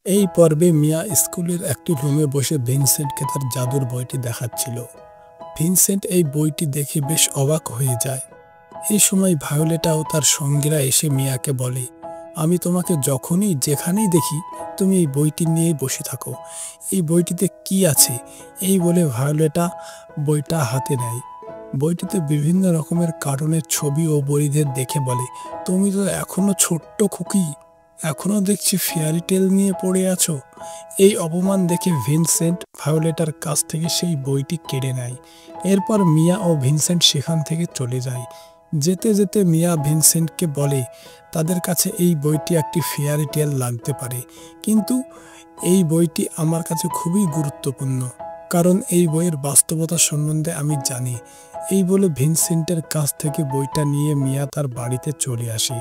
এই পর্বে মিয়া স্কুলের একটি রুমে বসে ভিনসেন্টকে তার জাদুর বইটি দেখাচ্ছিল। ভিনসেন্ট এই বইটি দেখে বেশ অবাক হয়ে যায়। এই সময় ভায়োলেটা ও তার সঙ্গীরা এসে মিয়াকে বলে, আমি তোমাকে যখনই যেখানেই দেখি তুমি এই বইটি নিয়ে বসে থাকো। এই বইটিতে কি আছে? এই বলে ভায়োলেটা বইটা হাতে নেয়। বইটিতে বিভিন্ন রকমের কার্টুনের ছবি ও বইদের দেখে বলে, তুমি তো এখনো ছোট্ট খুকি, এখনো দেখছি ফেয়ারি টেল নিয়ে পড়ে আছো। এই অপমান দেখে ভিনসেন্ট ভায়োলেটার কাছ থেকে সেই বইটি কেড়ে নেয়। এরপর মিয়া ও ভিনসেন্ট সেখান থেকে চলে যায়। যেতে যেতে মিয়া ভিনসেন্টকে বলে, তাদের কাছে এই বইটি একটি ফেয়ারি টেল লাগতে পারে, কিন্তু এই বইটি আমার কাছে খুবই গুরুত্বপূর্ণ, কারণ এই বইয়ের বাস্তবতা সম্বন্ধে আমি জানি। এই বলে ভিনসেন্টের কাছ থেকে বইটা নিয়ে মিয়া তার বাড়িতে চলে আসে।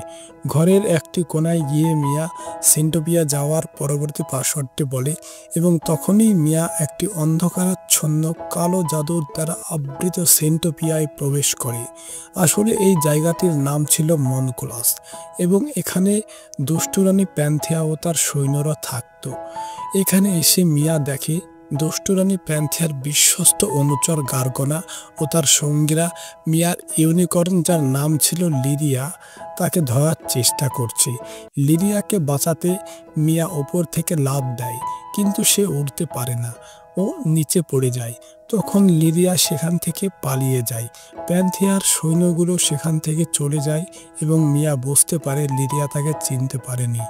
ঘরের একটি কোনায় গিয়ে মিয়া সেন্টোপিয়া যাওয়ার পরবর্তী পাসওয়ার্ডটি বলে এবং তখনই মিয়া একটি অন্ধকারাচ্ছন্ন কালো জাদুর দ্বারা আবৃত সেন্টোপিয়ায় প্রবেশ করে। আসলে এই জায়গাটির নাম ছিল মনকুলাস এবং এখানে দুষ্টুরানী প্যান্থিয়া ও তার সৈন্যরা থাকত। এখানে এসে মিয়া দেখে দুষ্টুরানী প্যান্থিয়ার বিশ্বস্ত অনুচর গার্গনা ও তার সঙ্গীরা মিয়ার ইউনিকর্ন, যার নাম ছিল লিরিয়া, তাকে ধরার চেষ্টা করছে। লিরিয়াকে বাঁচাতে মিয়া ওপর থেকে লাফ দেয়, কিন্তু সে উঠতে পারে না ও নিচে পড়ে যায়। তখন লিরিয়া সেখান থেকে পালিয়ে যায়। প্যান্থিয়ার সৈন্যগুলো সেখান থেকে চলে যায় এবং মিয়া বুঝতে পারে লিরিয়া তাকে চিনতে পারেনি।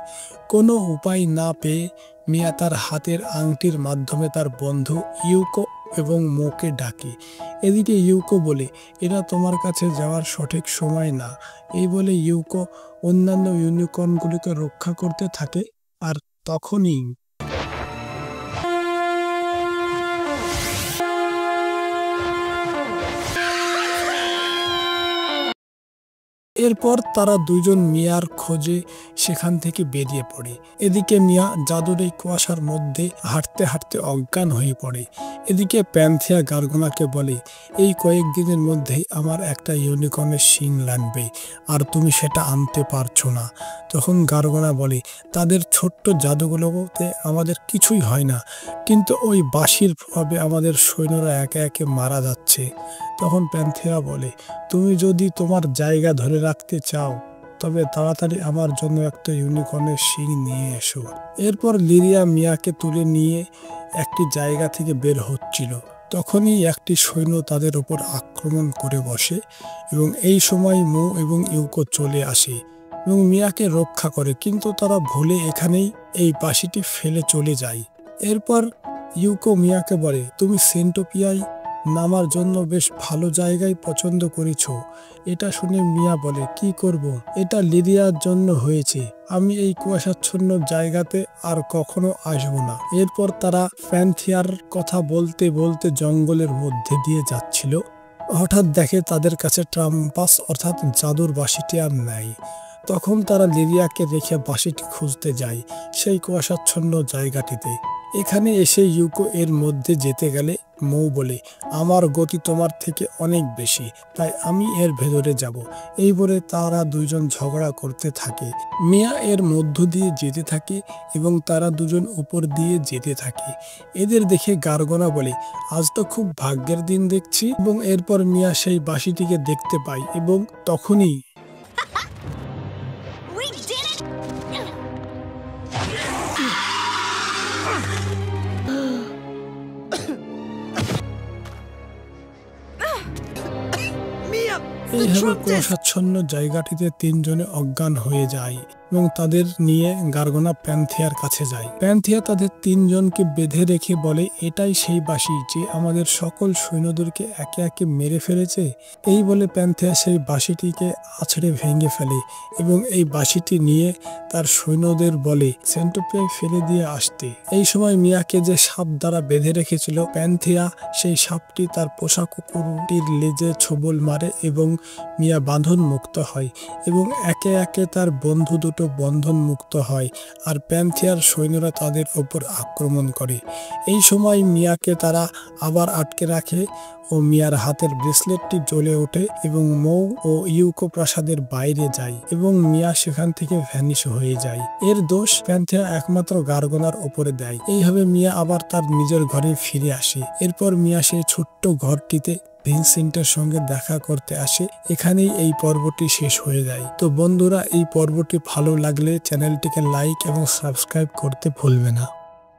কোনো উপায় না পেয়ে মিয়া তার হাতের আংটির মাধ্যমে তার বন্ধু ইউকো এবং মোকে ডাকে। এদিকে ইউকো বলে, এটা তোমার কাছে যাওয়ার সঠিক সময় না। এই বলে ইউকো অন্যান্য ইউনিকর্নগুলিকে রক্ষা করতে থাকে। আর তখনই এরপর তারা দুইজন মিয়ার খোঁজে সেখান থেকে বেরিয়ে পড়ে। এদিকে মিয়া জাদুর এই কুয়াশার মধ্যে হাঁটতে হাঁটতে অজ্ঞান হয়ে পড়ে। এদিকে প্যান্থিয়া গার্গনাকে বলে, এই কয়েকদিনের মধ্যেই আমার একটা ইউনিকর্নের শিং লাগবে, আর তুমি সেটা আনতে পারছো না। তখন গার্গনা বলে, তাদের ছোট্ট জাদুগুলোতে আমাদের কিছুই হয় না, কিন্তু ওই বাঁশির প্রভাবে আমাদের সৈন্যরা একে একে মারা যাচ্ছে। তখন প্যান্থিয়া বলে, তুমি যদি তোমার জায়গা ধরে রাখতে চাও তবে তাড়াতাড়ি আমার জন্য একটা ইউনিকর্নের শিং নিয়ে এসো। এরপর লিরিয়া মিয়াকে তুলে নিয়ে একটি জায়গা থেকে বের হচ্ছিল। তখনই একটি সৈন্য তাদের উপর আক্রমণ করে বসে এবং এই সময় মো এবং ইউকো চলে আসে এবং মিয়াকে রক্ষা করে, কিন্তু তারা ভুলে এখানেই এই বাঁশিটি ফেলে চলে যায়। এরপর ইউকো মিয়াকে বলে, তুমি সেন্টোপিয়ায় নামার জন্য বেশ ভালো জায়গায় পছন্দ করেছ। এটা শুনে মিয়া বলে, কি করব, এটা লিরিয়ার জন্য হয়েছে। আমি এই কুয়াশাচ্ছন্ন জায়গাতে আর কখনো আসবো না। এরপর তারা প্যান্থিয়ার কথা বলতে বলতে জঙ্গলের মধ্যে দিয়ে যাচ্ছিল। হঠাৎ দেখে তাদের কাছে ট্রাম্পাস অর্থাৎ জাদুর বাঁশিটি আর নাই। তখন তারা লিরিয়াকে রেখে বাঁশিটি খুঁজতে যায় সেই কুয়াশাচ্ছন্ন জায়গাটিতে। এখানে এসে ইউকো এর মধ্যে যেতে গেলে মৌ বলে, আমার গতি তোমার থেকে অনেক বেশি, তাই আমি এর ভেতরে যাব। এই বলে তারা দুইজন ঝগড়া করতে থাকে। মিয়া এর মধ্য দিয়ে যেতে থাকে এবং তারা দুজন উপর দিয়ে যেতে থাকে। এদের দেখে গার্গনা বলে, আজ তো খুব ভাগ্যের দিন দেখছি। এবং এরপর মিয়া সেই বাঁশিটিকে দেখতে পায় এবং তখনই এইভাবে কুয়াশাচ্ছন্ন জায়গাটিতে তিনজনে অজ্ঞান হয়ে যায় এবং তাদের নিয়ে গার্গনা প্যান্থিয়ার কাছে যায়। প্যান্থিয়া তাদের তিনজনকে বেঁধে রেখে বলে, এটাই সেই বাঁশি যে আমাদের সকল সৈন্যদেরকে একে একে মেরে ফেলেছে। এই বলে প্যান্থিয়া সেই বাঁশিটিকে আছড়ে ভেঙে ফেলে এবং এই বাঁশিটি নিয়ে তার সৈন্যদের বলে সেন্টোপিয়ায় ফেলে দিয়ে আসতে। এই সময় মিয়াকে যে সাপ দ্বারা বেঁধে রেখেছিল, প্যান্থিয়া সেই সাপটি তার পোষা কুকুরটির লেজে ছোবল মারে এবং মিয়া বাঁধন মুক্ত হয় এবং একে একে তার বন্ধু দুটো বন্ধন মুক্ত হয় আর প্যান্থিয়ার সৈন্যরা তাদের ওপর আক্রমণ করে। এই সময় মিয়াকে তারা আবার আটকে রাখে ও মিয়ার হাতের ব্রেসলেটটি জ্বলে ওঠে এবং মৌ ও ইউকো প্রাসাদের বাইরে যায় এবং মিয়া সেখান থেকে ভ্যানিশ হয়ে যায়। এর দোষ প্যান্থিয়া একমাত্র গার্গোনার ওপরে দেয়। এইভাবে মিয়া আবার তার নিজের ঘরে ফিরে আসে। এরপর মিয়া সেই ছোট্ট ঘরটিতে ভিনসেন্টের সঙ্গে দেখা করতে আসে। এখানেই এই পর্বটি শেষ হয়ে যায়। তো বন্ধুরা, এই পর্বটি ভালো লাগলে চ্যানেলটিকে লাইক এবং সাবস্ক্রাইব করতে ভুলবে না।